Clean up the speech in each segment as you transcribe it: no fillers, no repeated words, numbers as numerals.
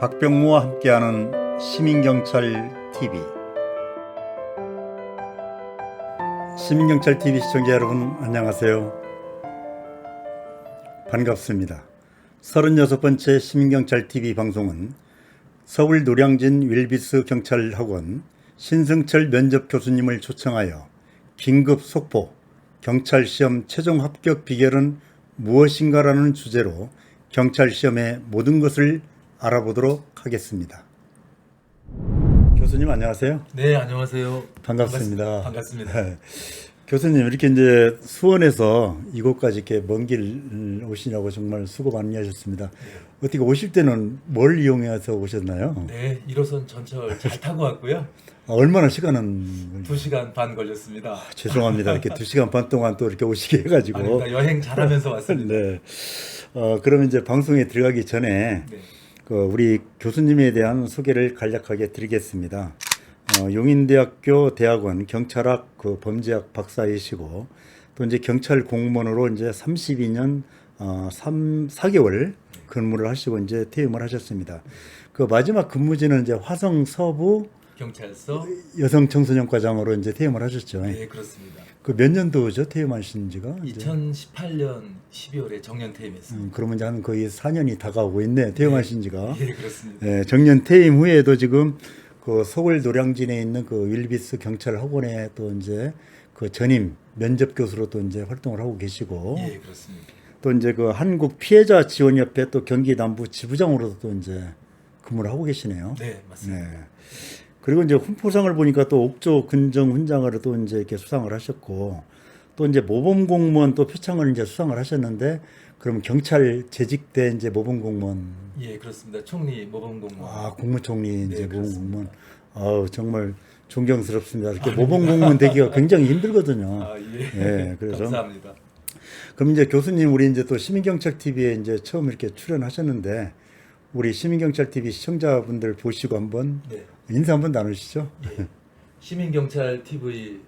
박병무와 함께하는 시민경찰 TV. 시민경찰 TV 시청자 여러분 안녕하세요. 반갑습니다. 36번째 시민경찰 TV 방송은 서울 노량진 윌비스 경찰학원 신승철 면접 교수님을 초청하여 긴급 속보 경찰 시험 최종 합격 비결은 무엇인가라는 주제로 경찰 시험의 모든 것을 알아보도록 하겠습니다. 교수님 안녕하세요. 네, 안녕하세요. 반갑습니다. 반갑습니다. 네. 교수님 이렇게 이제 수원에서 이곳까지 이렇게 먼 길 오시냐고 정말 수고 많이 하셨습니다. 네. 어떻게 오실 때는 뭘 이용해서 오셨나요? 네, 1호선 전철 잘 타고 왔고요. 얼마나 시간은? 2시간 반 걸렸습니다. 죄송합니다. 이렇게 2시간 반 동안 또 이렇게 오시게 해가지고. 아닙니다. 여행 잘하면서 왔습니다. 네. 그러면 이제 방송에 들어가기 전에 네. 우리 교수님에 대한 소개를 간략하게 드리겠습니다. 용인대학교 대학원 경찰학 범죄학 박사이시고 또 이제 경찰 공무원으로 이제 32년 4개월 근무를 하시고 이제 퇴임을 하셨습니다. 그 마지막 근무지는 이제 화성 서부 경찰서 여성 청소년과장으로 이제 퇴임을 하셨죠. 네, 그렇습니다. 그 몇 년도죠 퇴임하신 지가? 2018년 12월에 정년 퇴임했습니다. 그러면 이제 한 거의 4년이 다가오고 있네. 퇴임하신 지가. 네, 그렇습니다. 네, 정년 퇴임 후에도 지금 그 서울 노량진에 있는 그 윌비스 경찰학원에 또 이제 그 전임 면접 교수로 또 이제 활동을 하고 계시고. 예, 그렇습니다. 또 이제 그 한국 피해자 지원협회 또 경기 남부 지부장으로도 또 이제 근무를 하고 계시네요. 네, 맞습니다. 네. 그리고 이제 훈포상을 보니까 또 옥조 근정 훈장으로 또 이제 이렇게 수상을 하셨고 또 이제 모범 공무원 또 표창을 이제 수상을 하셨는데 그럼 경찰 재직 때 이제 모범 공무원. 예, 그렇습니다. 총리 모범 공무원. 국무총리 이제 네, 모범 공무원. 정말 존경스럽습니다. 이렇게 모범 공무원 되기가 굉장히 힘들거든요. 예. 그래서 감사합니다. 그럼 이제 교수님 우리 이제 또 시민경찰 TV에 이제 처음 이렇게 출연하셨는데 우리 시민경찰 TV 시청자분들 보시고 한번 네. 인사 한번 나누시죠. 예. 시민경찰 TV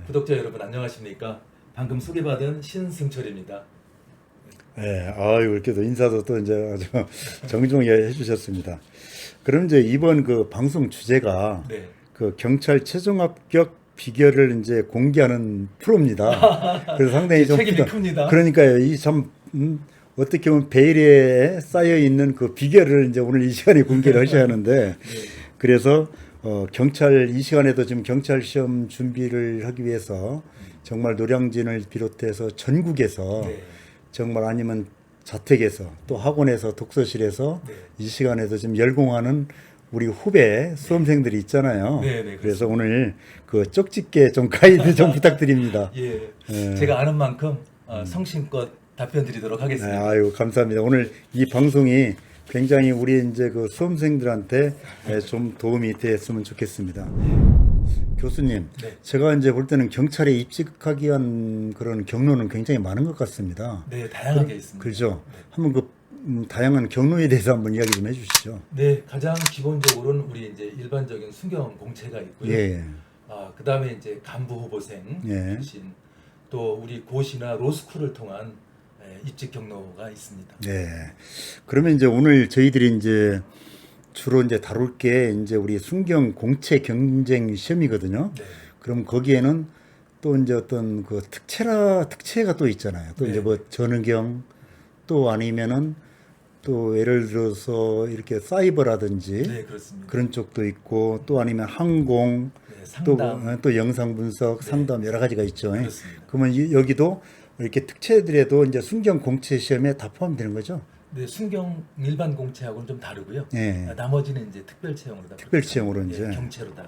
구독자 여러분 안녕하십니까? 방금 소개받은 신승철입니다. 네, 이렇게 또 인사도 또 이제 아주 정중하게 해주셨습니다. 그럼 이제 이번 그 방송 주제가 네. 그 경찰 최종 합격 비결을 이제 공개하는 프로입니다. 그래서 상당히 좀 책임이 큽니다. 그러니까요, 이 참 어떻게 보면 베일에 쌓여 있는 그 비결을 이제 오늘 이 시간에 공개를 하셔야 하는데, 그래서 경찰 이 시간에도 지금 경찰 시험 준비를 하기 위해서 정말 노량진을 비롯해서 전국에서 정말 아니면 자택에서 또 학원에서 독서실에서 이 시간에도 지금 열공하는 우리 후배 수험생들이 있잖아요. 그래서 오늘 그 쪽집게 좀 가이드 좀 부탁드립니다. 제가 아는 만큼 성심껏 답변 드리도록 하겠습니다. 감사합니다. 오늘 이 방송이 굉장히 우리 이제 그 수험생들한테 좀 도움이 됐으면 좋겠습니다. 교수님, 제가 이제 볼 때는 경찰에 입직하기 위한 그런 경로는 굉장히 많은 것 같습니다. 네, 다양하게 있습니다. 그렇죠. 한번 그 다양한 경로에 대해서 한번 이야기 좀 해주시죠. 네, 가장 기본적으로는 우리 이제 일반적인 순경 공채가 있고요. 그다음에 이제 간부 후보생 출신, 또 우리 고시나 로스쿨을 통한 입직 경로가 있습니다. 네. 그러면 이제 오늘 저희들이 이제 주로 이제 다룰 게 이제 우리 순경 공채 경쟁 시험이거든요. 그럼 거기에는 또 이제 어떤 그 특채가 또 있잖아요. 또 이제 뭐 전의경 또 아니면은 또 예를 들어서 이렇게 사이버라든지 그런 쪽도 있고 또 아니면 항공 또 영상 분석 상담 여러 가지가 있죠. 그러면 여기도 이렇게 특채들에도 이제 순경 공채 시험에 다 포함되는 거죠? 네, 순경 일반 공채하고는 좀 다르고요. 나머지는 이제 특별 채용으로 특별 채용으로 이제 경채로 다.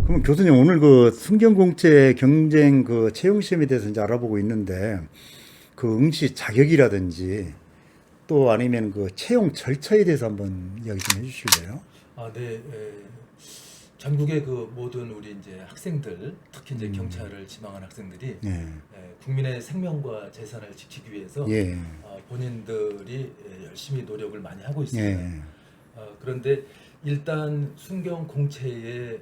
그럼 교수님 오늘 그 순경 공채 경쟁 그 채용 시험에 대해서 이제 알아보고 있는데 그 응시 자격이라든지 또 아니면 그 채용 절차에 대해서 한번 이야기 좀 해주실래요? 전국의 그 모든 우리 이제 학생들, 특히 이제 경찰을 지망한 학생들이 국민의 생명과 재산을 지키기 위해서 본인들이 열심히 노력을 많이 하고 있습니다. 그런데 일단 순경 공채에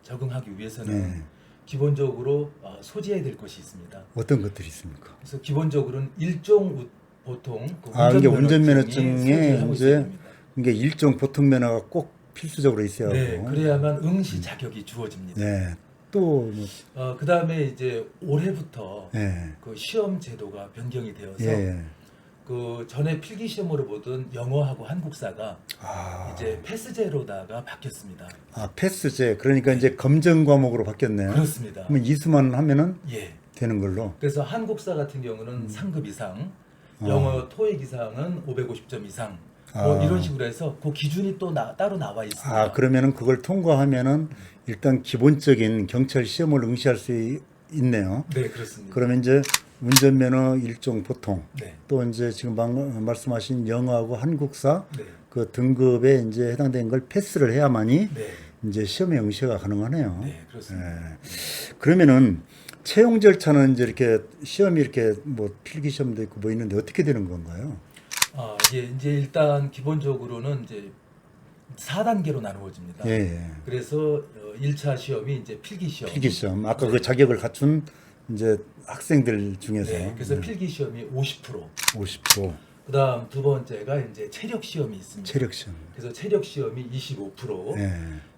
적응하기 위해서는 기본적으로 소지해야 될 것이 있습니다. 어떤 것들이 있습니까? 그래서 기본적으로는 일종 보통 이게 운전면허증에 이제 그러니까 일종 보통 면허가 꼭 필수적으로 있어야 네, 하고. 그래야만 응시 자격이 주어집니다. 네. 또 그다음에 이제 올해부터 네. 그 시험 제도가 변경이 되어서 예. 그 전에 필기 시험으로 보던 영어하고 한국사가 아. 이제 패스제로다가 바뀌었습니다. 아, 패스제. 그러니까 이제 검정 과목으로 바뀌었네요. 그렇습니다. 그러면 이수만 하면은 예. 되는 걸로. 그래서 한국사 같은 경우는 상급 이상, 영어 토익 이상은 550점 이상, 뭐 아. 이런 식으로 해서 그 기준이 또 따로 나와 있습니다. 아, 그러면은 그걸 통과하면은 일단 기본적인 경찰 시험을 응시할 수 있네요. 네, 그렇습니다. 그러면 이제 운전면허 일종 보통, 네. 또 이제 지금 말씀하신 영어하고 한국사 네. 그 등급에 이제 해당되는 걸 패스를 해야만이 네. 이제 시험에 응시가 가능하네요. 네, 그렇습니다. 예. 그러면은 채용 절차는 이제 이렇게 시험이 이렇게 뭐 필기 시험도 있고 뭐 있는데 어떻게 되는 건가요? 이제 일단 기본적으로는 이제 4단계로 나누어집니다. 예. 그래서 1차 시험이 이제 필기 시험. 필기 시험. 아까 네. 그 자격을 갖춘 이제 학생들 중에서 네, 그래서 필기 시험이 50%. 50%. 그다음 두 번째가 이제 체력 시험이 있습니다. 체력 시험. 그래서 체력 시험이 25%. 예.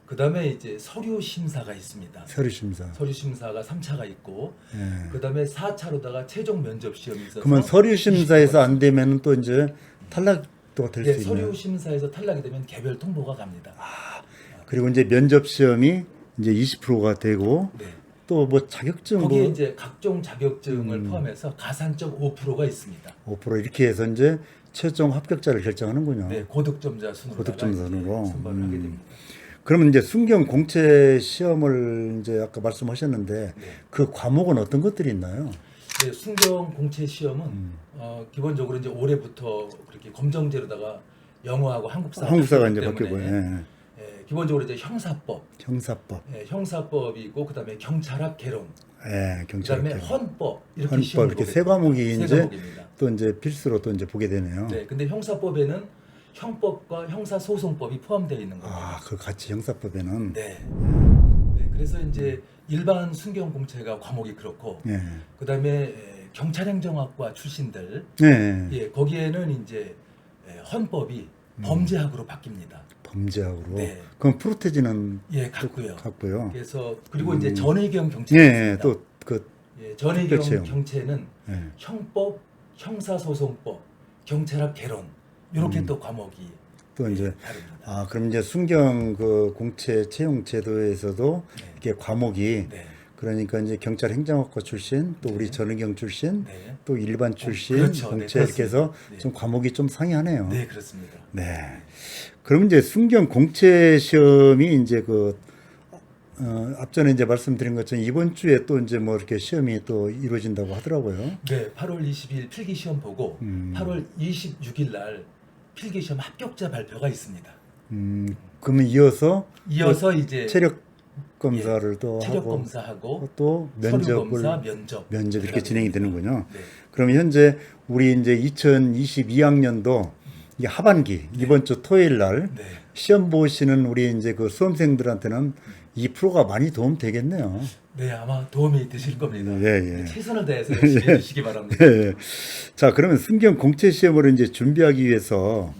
그다음에 이제 서류 심사가 있습니다. 서류 심사. 서류 심사가 3차가 있고 예. 그다음에 4차로다가 최종 면접 시험이 있어서 그러면 서류 심사에서 안 되면 또 이제 탈락도 될 네, 수 서류 있나요? 심사에서 탈락이 되면 개별 통보가 갑니다. 그리고 이제 면접 시험이 이제 20%가 되고 네. 또 뭐 자격증 거기에 뭐 이제 각종 자격증을 포함해서 가산점 5%가 있습니다. 5% 이렇게 해서 이제 최종 합격자를 결정하는군요. 네, 고득점자 순으로 고득점 순으로. 선발을 하게 됩니다. 그러면 이제 순경 공채 시험을 이제 아까 말씀하셨는데 네. 그 과목은 어떤 것들이 있나요? 네, 순경 공채 시험은 기본적으로 이제 올해부터 그렇게 검정제로다가 영어하고 한국사가 이제 바뀌기 바뀌고, 때문에 기본적으로 이제 형사법, 형사법, 형사법이고 그다음에 경찰학 개론, 경찰, 그다음에 헌법 이렇게 헌법 시험을 이렇게 보게 세 과목이 됩니다. 이제 세 과목입니다. 또 이제 필수로 또 이제 보게 되네요. 네, 근데 형사법에는 형법과 형사소송법이 포함되어 있는 겁니다. 아, 그 같이 형사법에는 네. 네, 그래서 이제 일반 순경 공채가 과목이 그렇고 예. 그다음에 경찰행정학과 출신들 거기에는 이제 헌법이 범죄학으로 바뀝니다. 범죄학으로. 네. 그럼 프로테지는 같고요. 같고요. 그래서 그리고 이제 전의경 경채가 예, 있습니다. 또그 전의경 특별채용. 경채는 예. 형법, 형사소송법, 경찰학 개론 이렇게 또 과목이 또 이제 다릅니다. 아, 그럼 이제 순경 그 공채 채용 제도에서도 네. 이렇게 과목이 네. 그러니까 이제 경찰 행정학과 출신 또 우리 전의경 출신 네. 또 일반 출신 그렇죠. 공채 네, 이렇게 해서 네. 좀 과목이 좀 상이하네요. 네, 그렇습니다. 네. 그럼 이제 순경 공채 시험이 이제 그 앞전에 이제 말씀드린 것처럼 이번 주에 또 이제 뭐 이렇게 시험이 또 이루어진다고 하더라고요. 네, 8월 20일 필기 시험 보고 8월 26일 날 필기 시험 합격자 발표가 있습니다. 그러면 이어서 이제 체력 검사를 또 체력 하고 검사하고 또 서류 면접을 검사, 면접 이렇게 진행이 되는군요. 네. 그러면 현재 우리 이제 2022학년도 이게 하반기 이번 주 토요일 날 네. 시험 보시는 우리 이제 그 수험생들한테는 이 프로가 많이 도움 되겠네요. 네, 아마 도움이 되실 겁니다. 예. 최선을 다해서 열심히 해주시기 바랍니다. 예. 자, 그러면 순경 공채 시험을 이제 준비하기 위해서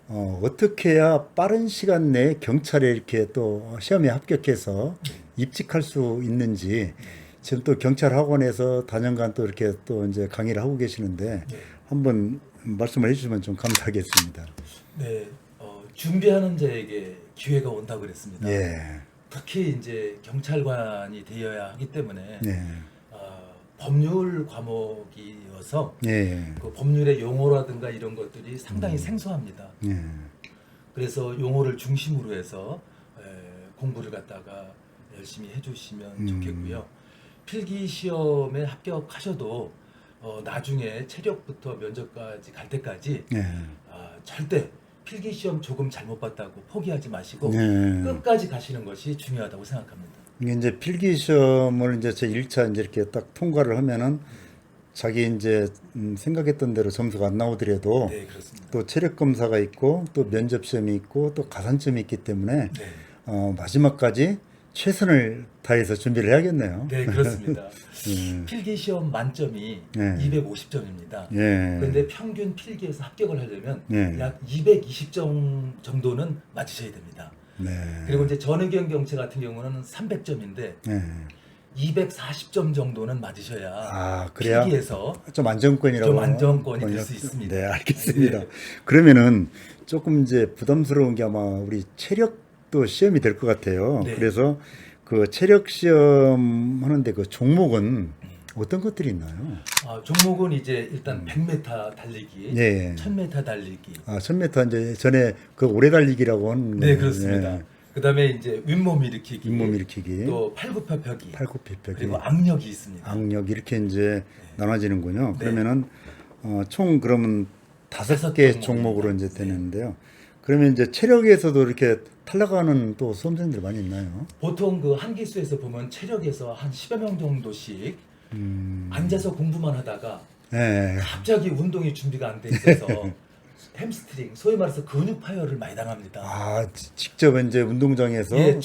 어떻게 해야 빠른 시간 내에 경찰에 이렇게 또 시험에 합격해서 입직할 수 있는지 지금 또 경찰 학원에서 다년간 또 이렇게 또 이제 강의를 하고 계시는데 네. 한번 말씀을 해주시면 좀 감사하겠습니다. 네, 준비하는 자에게 기회가 온다고 그랬습니다. 예. 특히 이제 경찰관이 되어야 하기 때문에 네. 법률 과목이어서 예. 그 법률의 용어라든가 이런 것들이 상당히 생소합니다. 예. 그래서 용어를 중심으로 해서 공부를 갖다가 열심히 해주시면 좋겠고요. 필기 시험에 합격하셔도 나중에 체력부터 면접까지 갈 때까지 예. 절대 필기 시험 조금 잘못 봤다고 포기하지 마시고 예. 끝까지 가시는 것이 중요하다고 생각합니다. 이게 이제 필기 시험을 이제 제 1차 이제 이렇게 딱 통과를 하면은 자기 이제 생각했던 대로 점수가 안 나오더라도 네, 그렇습니다. 또 체력 검사가 있고 또 면접 시험이 있고 또 가산점이 있기 때문에 네, 마지막까지 최선을 다해서 준비를 해야겠네요. 네, 그렇습니다. 필기 시험 만점이 네. 250점입니다. 예. 그런데 평균 필기에서 합격을 하려면 네. 약 220점 정도는 맞으셔야 됩니다. 네. 그리고 이제 전의경 경채 같은 경우는 300점인데 네. 240점 정도는 맞으셔야 그래야 필기에서 좀 안정권이라고. 좀 안정권이 될 수 있습니다. 네, 알겠습니다. 네. 그러면은 조금 이제 부담스러운 게 아마 우리 체력도 시험이 될 것 같아요. 네. 그래서 그 체력 시험 하는데 그 종목은 어떤 것들이 있나요? 종목은 이제 일단 100m 달리기, 예. 1000m 달리기. 1000m 이제 전에 그 오래 달리기라고 하는. 네, 그렇습니다. 예. 그다음에 이제 윗몸 일으키기, 윗몸 일으키기, 또 팔굽혀펴기, 팔굽혀펴기, 그리고 악력이 있습니다. 악력 이렇게 이제 나눠지는군요. 네. 그러면은 총 그러면 5개 종목입니다. 종목으로 이제 네. 되는데요. 그러면 이제 체력에서도 이렇게 탈락하는 또 수험생들 많이 있나요? 보통 그 한 기수에서 보면 체력에서 한 10여 명 정도씩 앉아서 공부만 하다가 네. 갑자기 운동이 준비가 안 돼 있어서 햄스트링, 소위 말해서 근육 파열을 많이 당합니다. 직접 이제 운동장에서 혼신을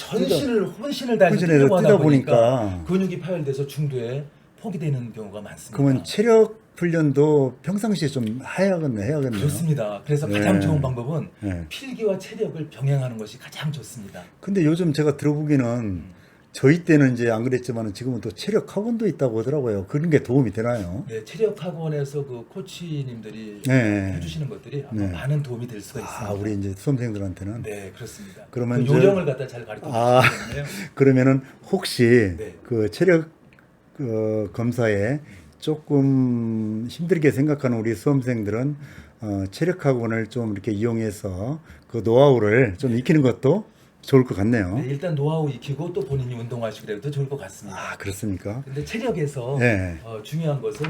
다해서 혼신해서 뛰려고 하다 뛰다 보니까 보니까 근육이 파열돼서 중도에 포기되는 경우가 많습니다. 그러면 체력 훈련도 평상시에 좀 해야겠네요. 그렇습니다. 그래서 네. 가장 좋은 방법은 네. 필기와 체력을 병행하는 것이 가장 좋습니다. 근데 요즘 제가 들어보기는 저희 때는 이제 안 그랬지만 지금은 또 체력 학원도 있다고 하더라고요. 그런 게 도움이 되나요? 네, 체력 학원에서 그 코치님들이 네. 해주시는 것들이 아마 네. 많은 도움이 될 수가 있습니다. 우리 이제 수험생들한테는. 네, 그렇습니다. 그러면 그 요령을 갖다 잘 가르쳐 주시기 때문에 그러면은 혹시 네. 그 체력 검사에 조금 힘들게 생각하는 우리 수험생들은 체력 학원을 좀 이렇게 이용해서 그 노하우를 좀 익히는 것도 좋을 것 같네요. 네, 일단 노하우 익히고 또 본인이 운동하시고 그래도 좋을 것 같습니다. 그렇습니까? 근데 체력에서 네. 중요한 것은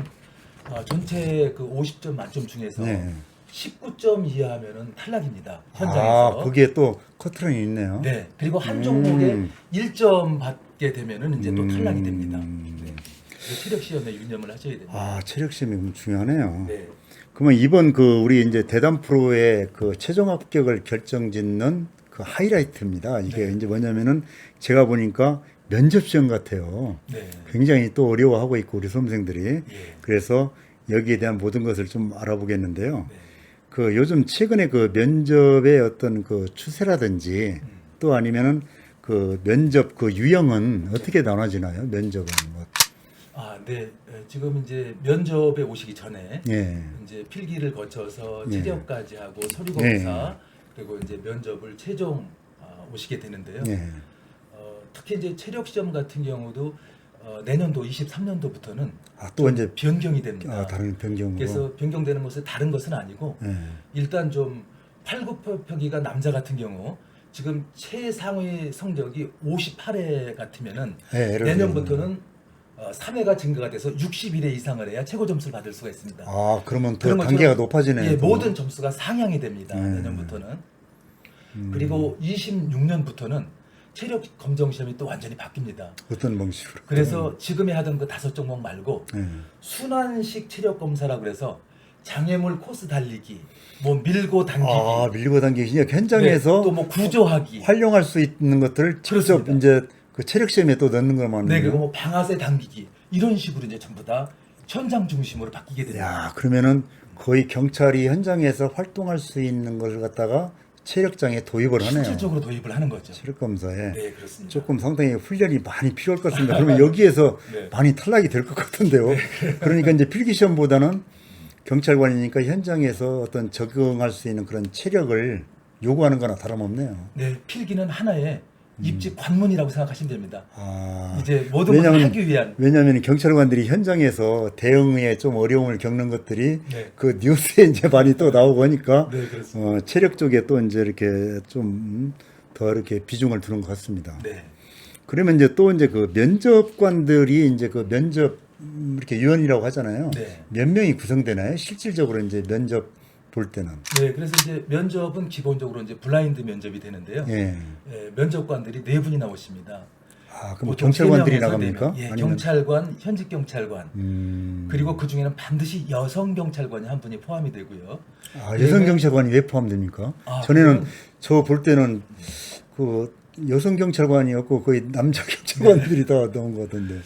전체 그 50점 만점 중에서 네. 19점 이하면은 탈락입니다. 현장에서. 거기에 또 커트라인이 있네요. 네. 그리고 한 종목에 1점 받게 되면은 이제 또 탈락이 됩니다. 네. 그래서 체력 시험에 유념을 하셔야 됩니다. 체력 시험이 중요하네요. 네. 그러면 이번 그 우리 이제 대담 프로의 그 최종 합격을 결정짓는 그 하이라이트입니다. 이게 네. 이제 뭐냐면은 제가 보니까 면접 시험 같아요. 네. 굉장히 또 어려워하고 있고 우리 수험생들이. 예. 그래서 여기에 대한 모든 것을 좀 알아보겠는데요. 네. 그 요즘 최근에 그 면접의 어떤 그 추세라든지 또 아니면은 그 면접 그 유형은 어떻게 나눠지나요? 면접은 뭐. 네. 지금 이제 면접에 오시기 전에 예. 이제 필기를 거쳐서 예. 체력까지 하고 서류 검사 그리고 이제 면접을 최종 오시게 되는데요. 예. 특히 이제 체력 시험 같은 경우도 내년도 23년도부터는 또 이제 변경이 됩니다. 다른 변경으로. 그래서 변경되는 것은 다른 것은 아니고 예. 일단 좀 팔굽혀펴기가 남자 같은 경우 지금 최상위 성적이 58회 같으면은 예, 내년부터는 3회가 증가가 돼서 61회 이상을 해야 최고 점수를 받을 수가 있습니다. 그러면 더 그런 단계가 것처럼, 높아지네요. 예, 또. 모든 점수가 상향이 됩니다. 내년부터는. 그리고 26년부터는 체력 검정 시험이 또 완전히 바뀝니다. 어떤 방식으로? 그래서 지금에 하던 그 5종목 말고 순환식 체력 검사라 그래서 장애물 코스 달리기, 뭐 밀고 당기기, 밀고 당기기 현장에서 또 뭐 구조하기, 활용할 수 있는 것들을 직접 그렇습니다. 이제 그 체력 시험에 또 넣는 것만. 네, 그리고 뭐 방아쇠 당기기 이런 식으로 이제 전부 다 현장 중심으로 바뀌게 됩니다. 그러면은 거의 경찰이 현장에서 활동할 수 있는 걸 갖다가 체력장에 도입을 하네요. 실질적으로 도입을 하는 거죠. 체력 검사에. 네, 그렇습니다. 조금 상당히 훈련이 많이 필요할 것 같습니다. 그러면 여기에서 네. 많이 탈락이 될 것 같은데요. 그러니까 이제 필기 시험보다는 경찰관이니까 현장에서 어떤 적응할 수 있는 그런 체력을 요구하는 거나 다름없네요. 네, 필기는 하나의 입지 관문이라고 생각하시면 됩니다. 이제 모든 왜냐하면- 것을 하기 위한. 왜냐하면 경찰관들이 현장에서 대응에 좀 어려움을 겪는 것들이 네. 그 뉴스에 이제 많이 또 나오고 하니까 네, 그렇습니다. 체력 쪽에 또 이제 이렇게 좀 더 이렇게 비중을 두는 것 같습니다. 네. 그러면 이제 또 이제 그 면접관들이 이제 그 면접 이렇게 위원이라고 하잖아요. 네. 몇 명이 구성되나요? 실질적으로 이제 면접 볼 때는. 네, 그래서 이제 면접은 기본적으로 이제 블라인드 면접이 되는데요. 예. 면접관들이 4분이 나오십니다. 그럼 보통 경찰관들이 3명에서 4명. 나갑니까? 예, 아니면 경찰관, 현직 경찰관. 그리고 그 중에는 반드시 여성 경찰관이 한 분이 포함이 되고요. 여성 경찰관이 왜 포함됩니까? 아, 전에는 그건- 저 볼 때는 그 여성 경찰관이었고 거의 남자 경찰관들이 다 나온 것 같은데.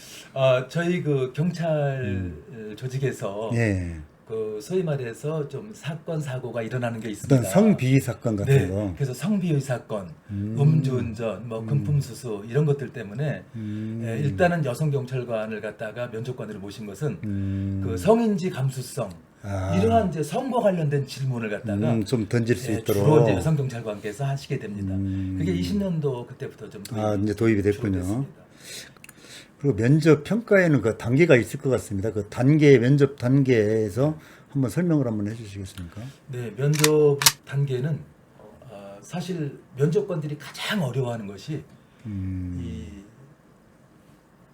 저희 그 경찰 조직에서 예. 그 소위 말해서 좀 사건 사고가 일어나는 게 있습니다. 어떤 성비위 사건 같은 네, 거. 그래서 성비위 사건, 음주운전, 뭐 금품수수 이런 것들 때문에 일단은 여성 경찰관을 갖다가 면접관으로 모신 것은 그 성인지 감수성 이러한 이제 성과 관련된 질문을 갖다가 좀 던질 수 있도록 주로 이제 여성 경찰관께서 하시게 됩니다. 그게 20년도 그때부터 좀 이제 도입이 됐군요. 됐습니다. 그리고 면접 평가에는 그 단계가 있을 것 같습니다. 그 단계 면접 단계에서 한번 설명을 한번 해주시겠습니까? 네, 면접 단계는 사실 면접관들이 가장 어려워하는 것이 이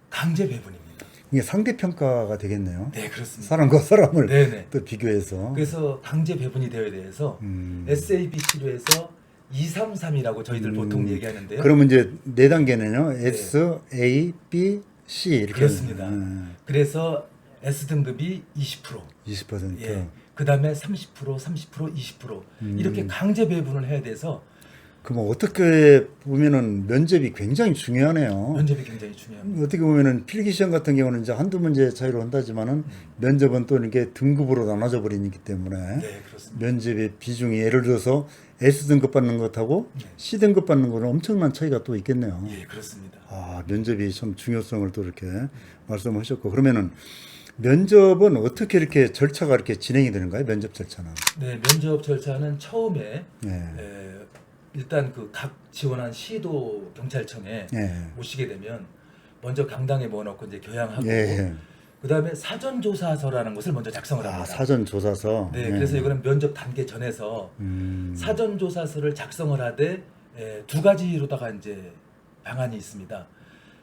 강제 배분입니다. 이게 상대 평가가 되겠네요. 네, 그렇습니다. 사람과 사람을 네네. 또 비교해서. 그래서 강제 배분이 되어야 돼서 SABC로 233이라고 저희들 보통 얘기하는데요. 그러면 이제 네 단계는요. S, A, B, C 이렇게. 그렇습니다. 그래서 S 등급이 20%, 20%. 예. 그다음에 30%, 30%, 20% 이렇게 강제 배분을 해야 돼서 그럼 어떻게 보면은 면접이 굉장히 중요하네요. 면접이 굉장히 중요합니다. 어떻게 보면은 필기 시험 같은 경우는 이제 한두 문제 차이로 한다지만은 면접은 또 이렇게 등급으로 나눠져 버리기 때문에 네, 그렇습니다. 면접의 비중이 예를 들어서 S 등급 받는 것하고 C 등급 받는 거는 엄청난 차이가 또 있겠네요. 예, 그렇습니다. 면접이 참 중요성을 또 이렇게 말씀하셨고 그러면은 면접은 어떻게 이렇게 절차가 이렇게 진행이 되는가요? 면접 절차는? 네, 면접 절차는 처음에 네. 일단 그 각 지원한 시도 경찰청에 오시게 되면 먼저 강당에 모아놓고 이제 교양하고 그다음에 사전 조사서라는 것을 먼저 작성을 합니다. 사전 조사서. 네, 그래서 이거는 면접 단계 전에서 사전 조사서를 작성을 하되 두 가지로다가 이제 방안이 있습니다.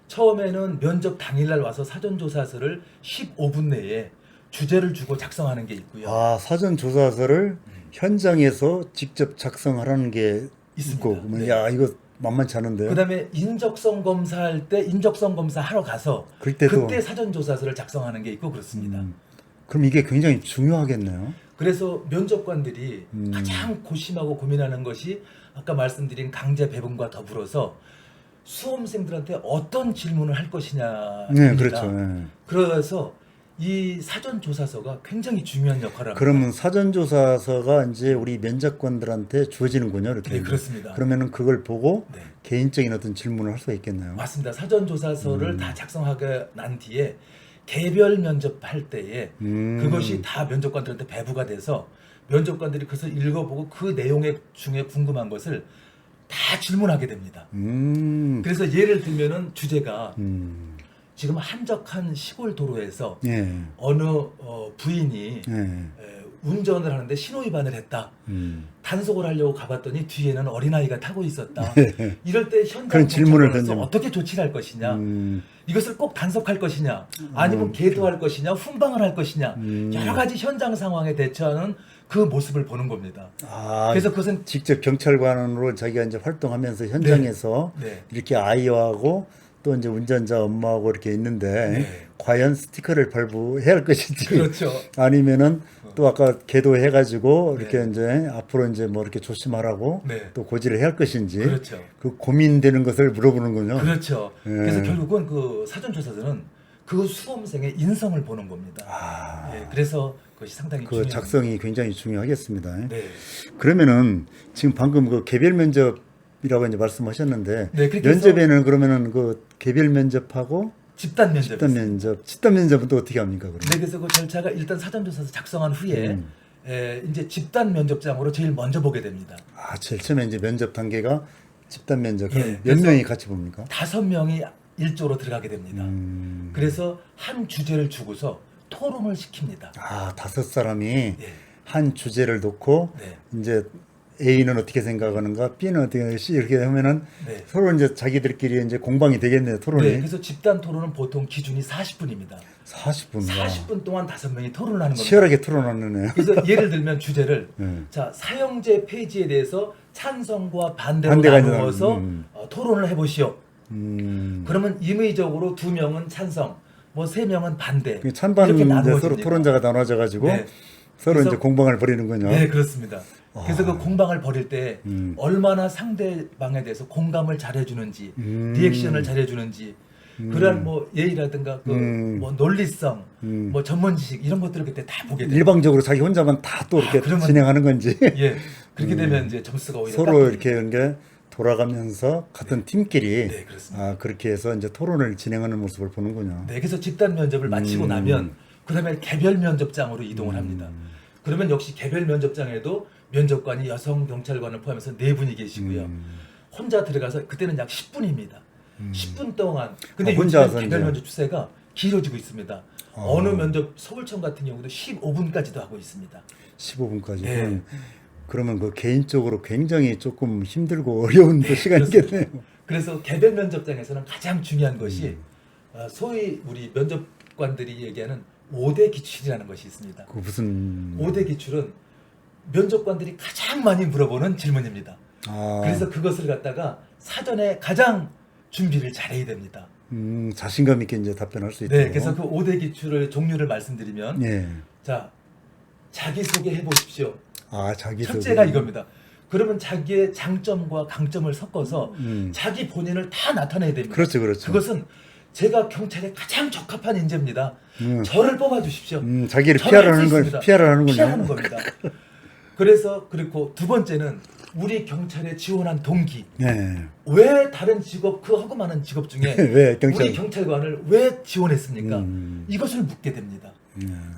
처음에는 면접 당일날 와서 사전 조사서를 15분 내에 주제를 주고 작성하는 게 있고요. 사전 조사서를 현장에서 직접 작성하라는 게 있습니다. 있고, 야 이거 만만치 않은데요. 그다음에 인적성 검사할 때 인적성 검사 하러 가서 그때 사전 조사서를 작성하는 게 있고 그렇습니다. 그럼 이게 굉장히 중요하겠네요. 그래서 면접관들이 가장 고심하고 고민하는 것이 아까 말씀드린 강제 배분과 더불어서 수험생들한테 어떤 질문을 할 것이냐입니다. 네, 그렇죠. 네. 그래서 이 사전 조사서가 굉장히 중요한 역할을 합니다. 그러면 사전 조사서가 이제 우리 면접관들한테 주어지는군요, 이렇게. 네, 그렇습니다. 그러면은 그걸 보고 개인적인 어떤 질문을 할 수가 있겠네요. 맞습니다. 사전 조사서를 다 작성하게 난 뒤에 개별 면접할 때에 그것이 다 면접관들한테 배부가 돼서 면접관들이 그것을 읽어보고 그 내용 중에 궁금한 것을 다 질문하게 됩니다. 그래서 예를 들면은 주제가 지금 한적한 시골 도로에서 어느 부인이 운전을 하는데 신호위반을 했다. 단속을 하려고 가봤더니 뒤에는 어린아이가 타고 있었다. 이럴 때 현장 경찰관으로서 어떻게 조치를 할 것이냐. 이것을 꼭 단속할 것이냐. 아니면 계도할 것이냐. 훈방을 할 것이냐. 여러 가지 현장 상황에 대처하는 그 모습을 보는 겁니다. 그래서 그것은 직접 경찰관으로 자기가 이제 활동하면서 현장에서 이렇게 아이하고 또 이제 운전자 엄마하고 이렇게 있는데 과연 스티커를 발부해야 할 것인지 그렇죠. 아니면은 또 아까 계도해가지고 이렇게 이제 앞으로 이제 뭐 이렇게 조심하라고 또 고지를 해야 할 것인지 그 고민되는 것을 물어보는군요. 그렇죠. 그래서 결국은 그 사전조사서는 그 수험생의 인성을 보는 겁니다. 그래서 그것이 상당히 그 작성이 굉장히 중요하겠습니다. 네. 그러면은 지금 방금 그 개별 면접이라고 이제 말씀하셨는데 면접에는 그러면은 그 개별 면접하고 집단 면접은 또 어떻게 합니까? 그러면? 네, 그래서 그 절차가 일단 사전조사서 작성한 후에 이제 집단 면접장으로 제일 먼저 보게 됩니다. 제일 처음에 이제 면접 단계가 집단 면접. 그럼 몇 명이 같이 봅니까? 5명이 일조로 들어가게 됩니다. 그래서 한 주제를 주고서 토론을 시킵니다. 5사람이 한 주제를 놓고 이제 A는 어떻게 생각하는가, B는 어떻게, C 이렇게 하면은 서로 이제 자기들끼리 이제 공방이 되겠네요, 토론이. 그래서 집단 토론은 보통 기준이 40분입니다. 40분. 40분 동안 5명이 토론을 하는 겁니다. 치열하게 토론하네요. 그래서 예를 들면 주제를 자 사형제 폐지에 대해서 찬성과 반대로 나누어서 토론을 해보시오. 그러면 임의적으로 2명은 찬성, 뭐 3명은 반대. 찬반 이제 서로 토론자가 나눠져 가지고 서로 이제 공방을 벌이는군요. 네, 그렇습니다. 그래서 그 공방을 벌일 때 얼마나 상대방에 대해서 공감을 잘해주는지, 리액션을 잘해주는지, 그런 뭐 예의라든가 그 뭐 논리성, 뭐 전문 지식 이런 것들을 그때 다 보게 돼요. 일방적으로 자기 혼자만 다 또 이렇게 그러면- 진행하는 건지 예, 그렇게 되면 이제 점수가 오히려 서로 깎이는 이렇게 이런 게 돌아가면서 같은 팀끼리 네, 그렇습니다. 그렇게 해서 이제 토론을 진행하는 모습을 보는군요. 네, 그래서 집단 면접을 마치고 나면 그다음에 개별 면접장으로 이동을 합니다. 그러면 역시 개별 면접장에도 면접관이 여성 경찰관을 포함해서 4분이 계시고요. 혼자 들어가서 그때는 약 10분입니다. 10분 동안. 근데 혼자서 요즘 개별 이제. 면접 추세가 길어지고 있습니다. 어느 면접 서울청 같은 경우도 15분까지도 하고 있습니다. 15분까지. 네. 그러면 그 개인적으로 굉장히 조금 힘들고 어려운 또 시간이겠네요. 그래서 개별 면접장에서는 가장 중요한 것이 소위 우리 면접관들이 얘기하는 5대 기출이라는 것이 있습니다. 그 무슨 5대 기출은 면접관들이 가장 많이 물어보는 질문입니다. 그래서 그것을 갖다가 사전에 가장 준비를 잘해야 됩니다. 자신감 있게 이제 답변할 수 있도록. 네, 그래서 그 5대 기출을 종류를 말씀드리면 예. 자, 자기소개 해보십시오. 자기소개. 첫째가 이겁니다. 그러면 자기의 장점과 강점을 섞어서 자기 본인을 다 나타내야 됩니다. 그렇죠, 그렇죠. 그것은 제가 경찰에 가장 적합한 인재입니다. 저를 뽑아주십시오. 자기를 저는 할수 피하라는 건 있습니다. 피하라는군요. 피하는 겁니다. 그래서 그리고 두 번째는 우리 경찰에 지원한 동기. 예. 왜 다른 직업 그 하고 많은 직업 중에 왜 경찰? 우리 경찰관을 왜 지원했습니까? 이것을 묻게 됩니다.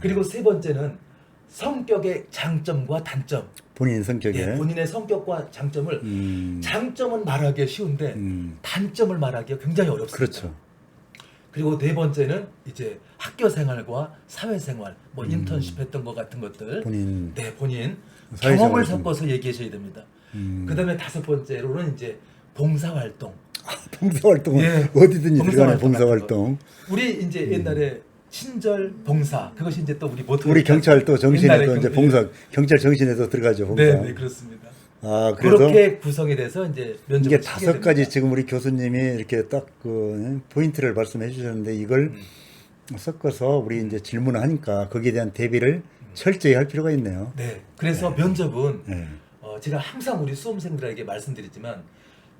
그리고 세 번째는 성격의 장점과 단점. 본인 성격에. 예, 본인의 성격과 장점을 장점은 말하기 쉬운데 단점을 말하기가 굉장히 어렵습니다. 그렇죠. 그리고 네 번째는 이제 학교 생활과 사회 생활, 뭐 인턴십 했던 것 같은 것들, 본인. 네, 본인 사회생활 경험을 좀. 섞어서 얘기하셔야 됩니다. 그다음에 다섯 번째로는 이제 봉사활동. 봉사활동은 예, 어디든지 들어가는 봉사활동 봉사활동. 우리 이제 옛날에 친절 봉사 그것이 이제 또 우리 모토. 우리 경찰 또 정신에도 옛날에 이제 봉사, 경찰 정신에도 들어가죠, 봉사. 네, 네, 그렇습니다. 그래서 그렇게 구성이 돼서 이제 면접을 이게 치게 5가지 됩니다. 지금 우리 교수님이 이렇게 딱 그 포인트를 말씀해 주셨는데 이걸 섞어서 우리 이제 질문을 하니까 거기에 대한 대비를 철저히 할 필요가 있네요. 네, 그래서 면접은 네. 제가 항상 우리 수험생들에게 말씀드리지만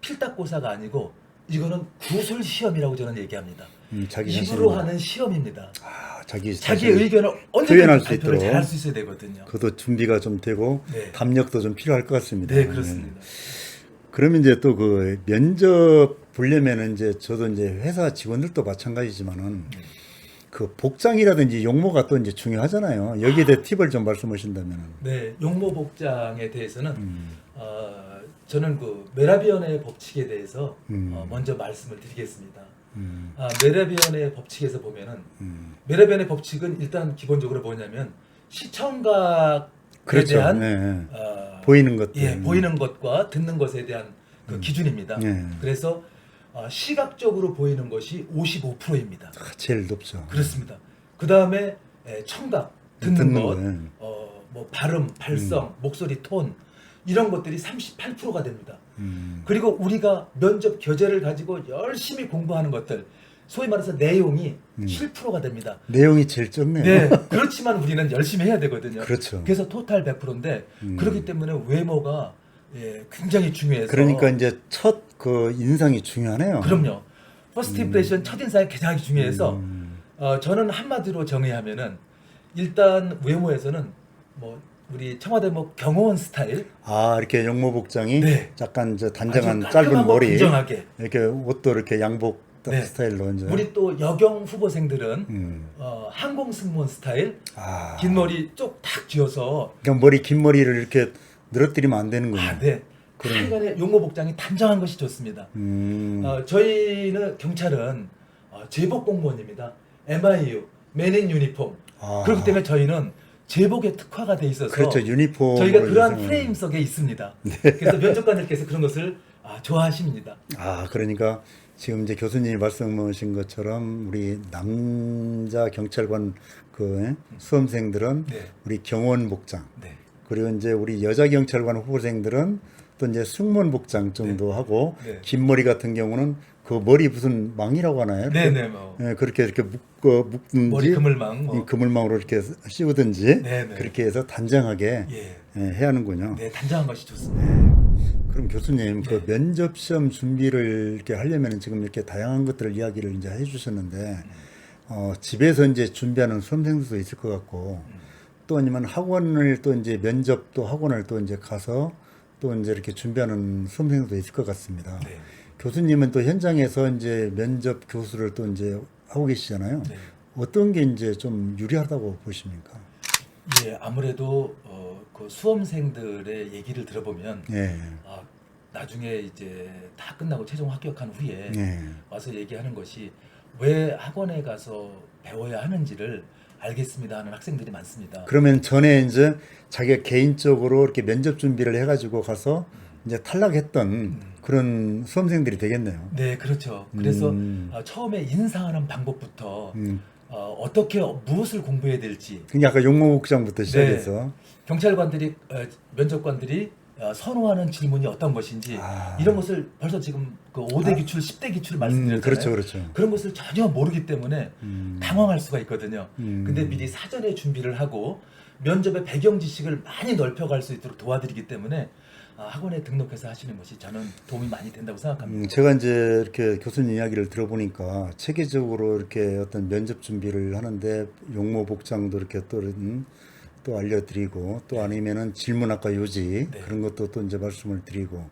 필딱고사가 아니고 이거는 구술 시험이라고 저는 얘기합니다. 자기 입으로 자신을- 하는 시험입니다. 자기 자기 자신을 의견을 표현할 언제든지 수 발표를 있도록. 잘할 수 있어야 되거든요. 그것도 준비가 좀 되고 네. 담력도 좀 필요할 것 같습니다. 네, 그렇습니다. 그러면 이제 또 그 면접 보려면은 이제 저도 이제 회사 직원들도 마찬가지지만은 그 복장이라든지 용모가 또 이제 중요하잖아요. 여기에 대해 팁을 좀 말씀하신다면은. 네, 용모 복장에 대해서는 저는 그 메라비언의 법칙에 대해서 먼저 말씀을 드리겠습니다. 메라비언의 법칙에서 보면은 메라비언의 법칙은 일단 기본적으로 뭐냐면 시청각에 그렇죠. 대한 네. 보이는 것들. 예, 보이는 것과 듣는 것에 대한 그 기준입니다. 네. 그래서 시각적으로 보이는 것이 55%입니다. 제일 높죠. 그렇습니다. 그 다음에 청각, 듣는 듣는 것, 거, 예. 뭐 발음, 발성, 목소리 톤 이런 것들이 38%가 됩니다. 그리고 우리가 면접 교재를 가지고 열심히 공부하는 것들, 소위 말해서 내용이 7%가 됩니다. 내용이 제일 적네요. 네, 그렇지만 우리는 열심히 해야 되거든요. 그렇죠. 그래서 토탈 100%인데 그렇기 때문에 외모가 굉장히 중요해서. 그러니까 이제 첫 그 인상이 중요하네요. 그럼요. 퍼스트 임프레션 첫인상이 굉장히 중요해서 저는 한마디로 정의하면은 일단 외모에서는 뭐 우리 청와대 뭐 경호원 스타일 이렇게 용모 복장이 네. 약간 저 단정한 아주 짧은 깔끔하고 머리, 공정하게. 이렇게 옷도 이렇게 양복 네. 스타일로 이제. 우리 또 여경 후보생들은 항공 승무원 스타일 긴 머리 쪽 탁 쥐어서 그러니까 긴 머리를 이렇게 늘어뜨리면 안 되는군요. 네. 하여간에 용모 복장이 단정한 것이 좋습니다. 저희는 경찰은 제복 공무원입니다. MIU, 맨 인 유니폼. 그렇기 때문에 저희는 제복에 특화가 돼 있어서 그렇죠. 유니폼 저희가 그러한 프레임 속에 있습니다. 그래서 면접관들께서 그런 것을 좋아하십니다. 그러니까 지금 이제 교수님이 말씀하신 것처럼 우리 남자 경찰관 그 수험생들은 네. 우리 경호원 복장, 네. 그리고 이제 우리 여자 경찰관 후보생들은 또 이제 승무원복장 정도 하고 네. 긴 머리 같은 경우는 그 머리 무슨 망이라고 하나요? 네네 뭐 예, 그렇게 이렇게 묶든지 머리 그물망 이 그물망으로 이렇게 씌우든지 네네. 그렇게 해서 단정하게 예. 해야 하는군요. 네, 단정한 것이 좋습니다. 그럼 교수님 네. 그 면접 시험 준비를 이렇게 하려면 지금 이렇게 다양한 것들을 이야기를 이제 해주셨는데 집에서 이제 준비하는 수험생들도 있을 것 같고 또 아니면 학원을 또 이제 면접도 학원을 또 이제 가서 또 이제 이렇게 준비하는 수험생들도 있을 것 같습니다. 네. 교수님은 또 현장에서 이제 면접 교수를 또 이제 하고 계시잖아요. 네. 어떤 게 이제 좀 유리하다고 보십니까? 예, 아무래도 그 수험생들의 얘기를 들어보면 예. 나중에 이제 다 끝나고 최종 합격한 후에 예. 와서 얘기하는 것이 왜 학원에 가서 배워야 하는지를 알겠습니다 하는 학생들이 많습니다. 그러면 전에 이제 자기가 개인적으로 이렇게 면접 준비를 해가지고 가서 이제 탈락했던 그런 수험생들이 되겠네요. 네, 그렇죠. 그래서 처음에 인사하는 방법부터 어떻게 무엇을 공부해야 될지 그게 아까 용모국장부터 시작해서 경찰관들이 면접관들이 선호하는 질문이 어떤 것인지 이런 것을 벌써 지금 그 5대 기출, 10대 기출 말씀드렸잖아요. 그렇죠, 그렇죠. 그런 것을 전혀 모르기 때문에 당황할 수가 있거든요. 근데 미리 사전에 준비를 하고 면접의 배경 지식을 많이 넓혀갈 수 있도록 도와드리기 때문에 학원에 등록해서 하시는 것이 저는 도움이 많이 된다고 생각합니다. 제가 이제 이렇게 교수님 이야기를 들어보니까 체계적으로 이렇게 어떤 면접 준비를 하는데 용모복장도 이렇게 또 알려드리고 또 아니면은 질문학과 요지 네. 그런 것도 또 이제 말씀을 드리고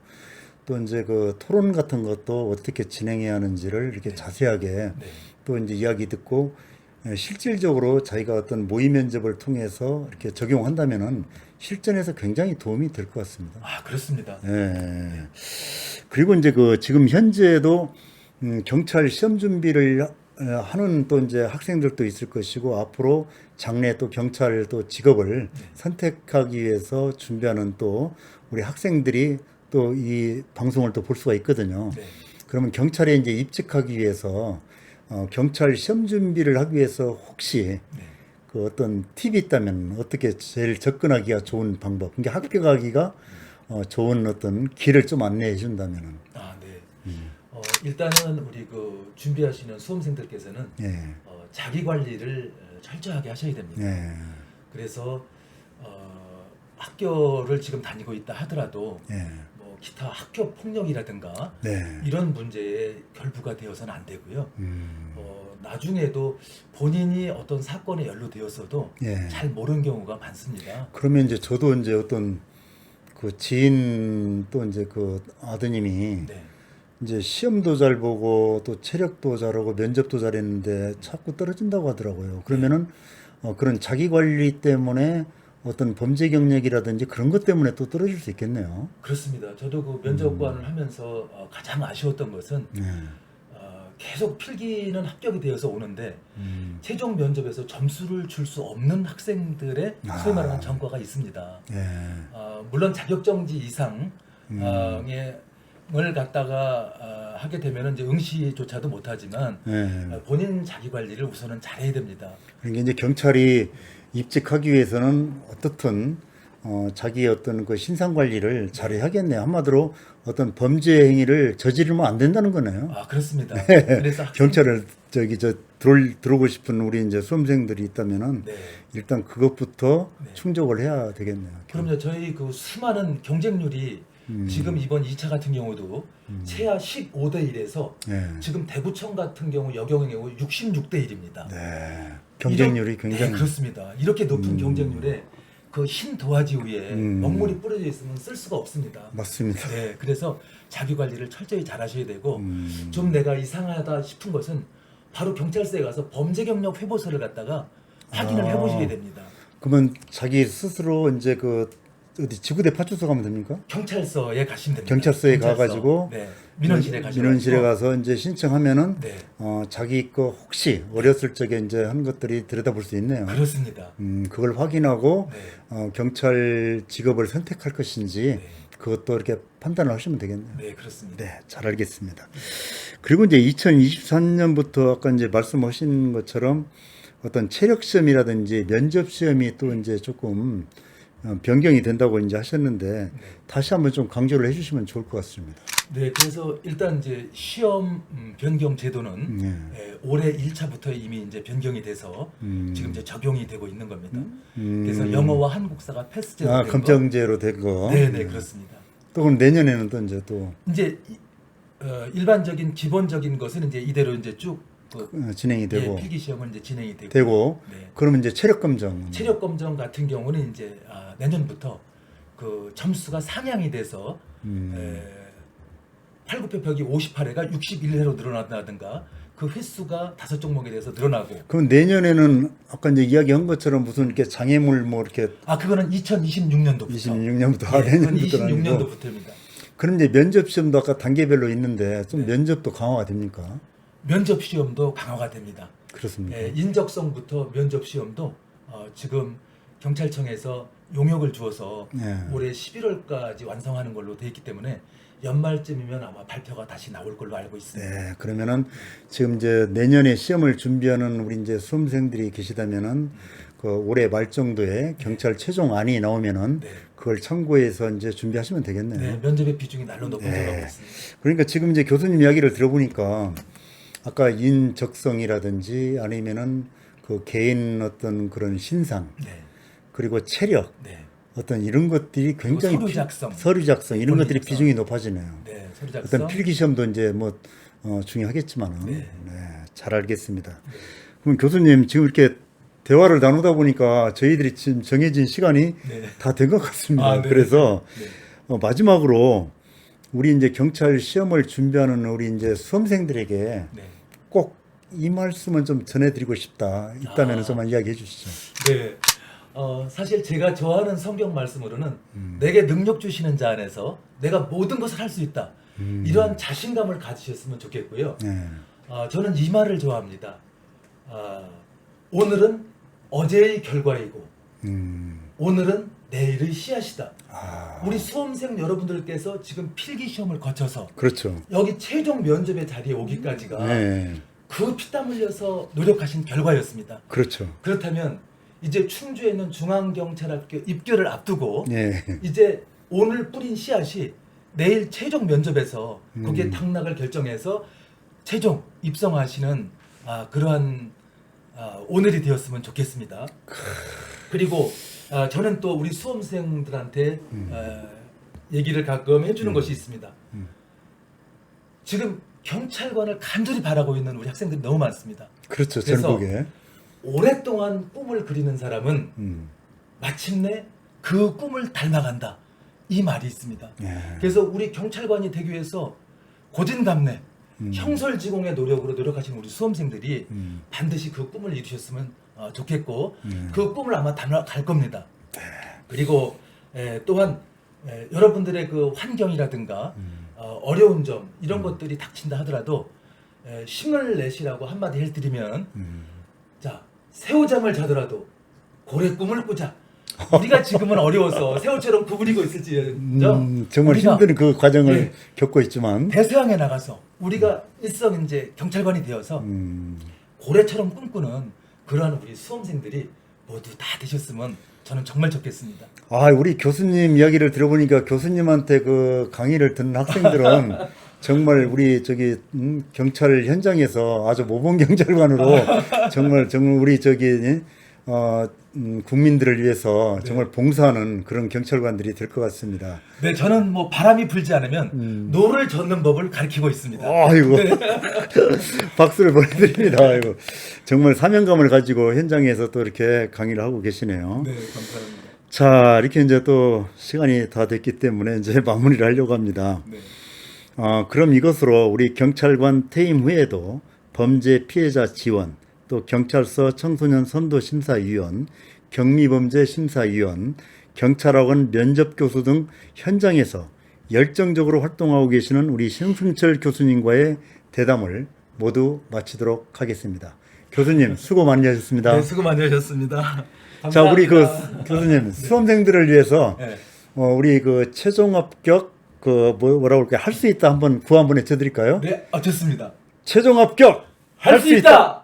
또 이제 그 토론 같은 것도 어떻게 진행해야 하는지를 이렇게 자세하게 네. 또 이제 이야기 듣고 실질적으로 자기가 어떤 모의 면접을 통해서 이렇게 적용한다면은 실전에서 굉장히 도움이 될 것 같습니다. 그렇습니다. 예. 그리고 이제 그 지금 현재도 경찰 시험 준비를 하는 또 이제 학생들도 있을 것이고 앞으로 장래 또 경찰 또 직업을 선택하기 위해서 준비하는 또 우리 학생들이 또 이 방송을 또 볼 수가 있거든요. 네. 그러면 경찰에 이제 입직하기 위해서 경찰 시험 준비를 하기 위해서 혹시 그 어떤 팁이 있다면 어떻게 제일 접근하기가 좋은 방법, 그러니까 합격하기가 좋은 어떤 길을 좀 안내해 준다면은. 네. 일단은 우리 그 준비하시는 수험생들께서는 예. 자기 관리를 철저하게 하셔야 됩니다. 예. 그래서 학교를 지금 다니고 있다 하더라도 예. 뭐 기타 학교 폭력이라든가 네. 이런 문제에 결부가 되어서는 안 되고요. 나중에도 본인이 어떤 사건에 연루되었어도 예. 잘 모르는 경우가 많습니다. 그러면 이제 저도 이제 어떤 그 지인 또 이제 그 아드님이 네. 이제 시험도 잘 보고 또 체력도 잘하고 면접도 잘했는데 자꾸 떨어진다고 하더라고요. 그러면은 그런 자기 관리 때문에 어떤 범죄 경력이라든지 그런 것 때문에 또 떨어질 수 있겠네요. 그렇습니다. 저도 그 면접관을 하면서 가장 아쉬웠던 것은 네. 계속 필기는 합격이 되어서 오는데 최종 면접에서 점수를 줄 수 없는 학생들의 소위 말하는 전과가 있습니다. 예. 물론 자격정지 이상의 을 갖다가 하게 되면 이제 응시조차도 못하지만 예. 본인 자기 관리를 우선은 잘해야 됩니다. 그러니까 이제 경찰이 입직하기 위해서는 어떻든 자기의 어떤 그 신상 관리를 잘 해야겠네요. 한마디로 어떤 범죄 행위를 저지르면 안 된다는 거네요. 그렇습니다. 그래서 경찰을 들어오고 싶은 우리 이제 수험생들이 있다면은 네. 일단 그것부터 네. 충족을 해야 되겠네요. 그럼요. 저희 그 수많은 경쟁률이 지금 이번 2차 같은 경우도 최하 15대 1에서 네. 지금 대구청 같은 경우 여경의 경우 66대 1입니다. 네. 경쟁률이 굉장히 네, 그렇습니다. 이렇게 높은 경쟁률에 그 흰 도화지 위에 먹물이 뿌려져 있으면 쓸 수가 없습니다. 맞습니다. 네, 그래서 자기 관리를 철저히 잘 하셔야 되고 좀 내가 이상하다 싶은 것은 바로 경찰서에 가서 범죄 경력 회보서를 갖다가 확인을 해보시게 됩니다. 그러면 자기 스스로 이제 그 어디 지구대 파출소 가면 됩니까? 경찰서에 가시면 됩니다. 경찰서에 가가지고 네, 민원실에 가시면 민원실에 가서 이제 신청하면은 네. 자기 거 혹시 어렸을 적에 이제 한 것들이 들여다볼 수 있네요. 그렇습니다. 그걸 확인하고 네. 경찰 직업을 선택할 것인지 네. 그것도 이렇게 판단을 하시면 되겠네요. 네, 그렇습니다. 네, 잘 알겠습니다. 그리고 이제 2023년부터 아까 이제 말씀하신 것처럼 어떤 체력 시험이라든지 면접 시험이 또 이제 조금 변경이 된다고 이제 하셨는데 네. 다시 한번 좀 강조를 해주시면 좋을 것 같습니다. 네, 그래서 일단 이제 시험 변경 제도는 올해 1차부터 이미 이제 변경이 돼서 지금 이제 적용이 되고 있는 겁니다. 그래서 영어와 한국사가 패스제로 된 거. 검정제로 된 거. 네, 네, 그렇습니다. 또 그럼 내년에는 또 이제 일반적인 기본적인 것은 이제 이대로 이제 쭉 진행이 되고 필기 시험은 이제 진행이 되고 네. 그러면 이제 체력 검정. 체력 검정 같은 경우는 이제 내년부터 그 점수가 상향이 돼서 8,900벽이 58회가 61회로 늘어난다든가 그 횟수가 5종목에 대해서 늘어나고. 그럼 내년에는 아까 이제 이야기한 것처럼 무슨 이렇게 장애물 뭐 이렇게 그거는 2026년도부터. 26년부터 그건 26년도부터입니다. 그럼 이제 면접 시험도 아까 단계별로 있는데 좀 면접도 강화가 됩니까? 면접 시험도 강화가 됩니다. 그렇습니까? 인적성부터 면접 시험도 지금 경찰청에서 용역을 주어서 올해 11월까지 완성하는 걸로 돼 있기 때문에 연말쯤이면 아마 발표가 다시 나올 걸로 알고 있습니다. 네, 그러면은 지금 이제 내년에 시험을 준비하는 우리 이제 수험생들이 계시다면은 그 올해 말 정도에 경찰 최종안이 나오면은 그걸 참고해서 이제 준비하시면 되겠네요. 네, 면접의 비중이 날로 높은 걸로 알고 있습니다. 그러니까 지금 이제 교수님 이야기를 들어보니까 아까 인적성이라든지 아니면은 그 개인 어떤 그런 신상 그리고 체력 어떤 이런 것들이 굉장히 서류 작성 이런 것들이 비중이 높아지네요. 네, 서류 작성. 어떤 필기 시험도 이제 뭐 중요하겠지만은 잘 알겠습니다. 그럼 교수님 지금 이렇게 대화를 나누다 보니까 저희들이 지금 정해진 시간이 다 된 것 같습니다. 그래서 마지막으로 우리 이제 경찰 시험을 준비하는 우리 이제 수험생들에게 꼭 이 말씀은 좀 전해드리고 싶다. 있다면 좀만 이야기해 주시죠. 네. 사실 제가 좋아하는 성경 말씀으로는 내게 능력 주시는 자 안에서 내가 모든 것을 할 수 있다. 이러한 자신감을 가지셨으면 좋겠고요. 저는 이 말을 좋아합니다. 오늘은 어제의 결과이고 오늘은 내일의 씨앗이다. 우리 수험생 여러분들께서 지금 필기 시험을 거쳐서 그렇죠. 여기 최종 면접의 자리에 오기까지가 그 피땀 흘려서 노력하신 결과였습니다. 그렇죠. 그렇다면 이제 충주에 있는 중앙경찰학교 입교를 앞두고 이제 오늘 뿌린 씨앗이 내일 최종 면접에서 거기에 당락을 결정해서 최종 입성하시는 그러한 오늘이 되었으면 좋겠습니다. 그리고 저는 또 우리 수험생들한테 얘기를 가끔 해주는 것이 있습니다. 지금 경찰관을 간절히 바라고 있는 우리 학생들이 너무 많습니다. 그렇죠. 그래서 전국에 오랫동안 꿈을 그리는 사람은 마침내 그 꿈을 닮아간다. 이 말이 있습니다. 그래서 우리 경찰관이 되기 위해서 고진감래, 형설지공의 노력으로 노력하시는 우리 수험생들이 반드시 그 꿈을 이루셨으면 좋겠고 그 꿈을 아마 닮아갈 겁니다. 그리고 또한 여러분들의 그 환경이라든가 어려운 점 이런 것들이 닥친다 하더라도 힘을 내시라고 한마디 해드리면 자, 새우잠을 자더라도 고래 꿈을 꾸자. 우리가 지금은 어려워서 새우처럼 구부리고 있을지언정 정말 힘든 그 과정을 겪고 있지만 대서양에 나가서 우리가 일성 이제 경찰관이 되어서 고래처럼 꿈꾸는 그러한 우리 수험생들이 모두 다 되셨으면 저는 정말 좋겠습니다. 우리 교수님 이야기를 들어보니까 교수님한테 그 강의를 듣는 학생들은 정말 우리 저기 경찰 현장에서 아주 모범 경찰관으로 정말 우리 저기 국민들을 위해서 정말 봉사하는 그런 경찰관들이 될 것 같습니다. 네, 저는 뭐 바람이 불지 않으면 노를 젓는 법을 가르치고 있습니다. 아이고 박수를 보내드립니다. 아이고 정말 사명감을 가지고 현장에서 또 이렇게 강의를 하고 계시네요. 네, 감사합니다. 자, 이렇게 이제 또 시간이 다 됐기 때문에 이제 마무리를 하려고 합니다. 그럼 이것으로 우리 경찰관 퇴임 후에도 범죄 피해자 지원, 또 경찰서 청소년 선도 심사위원, 경미범죄 심사위원, 경찰학원 면접교수 등 현장에서 열정적으로 활동하고 계시는 우리 신승철 교수님과의 대담을 모두 마치도록 하겠습니다. 교수님 수고 많이 하셨습니다. 네, 수고 많이 하셨습니다. 자, 우리 그 교수님 수험생들을 위해서 우리 그 최종 합격 그 뭐라고 할까요? 할 수 있다 한번 구호 한번 외쳐드릴까요? 네, 좋습니다. 최종 합격 할 수 있다.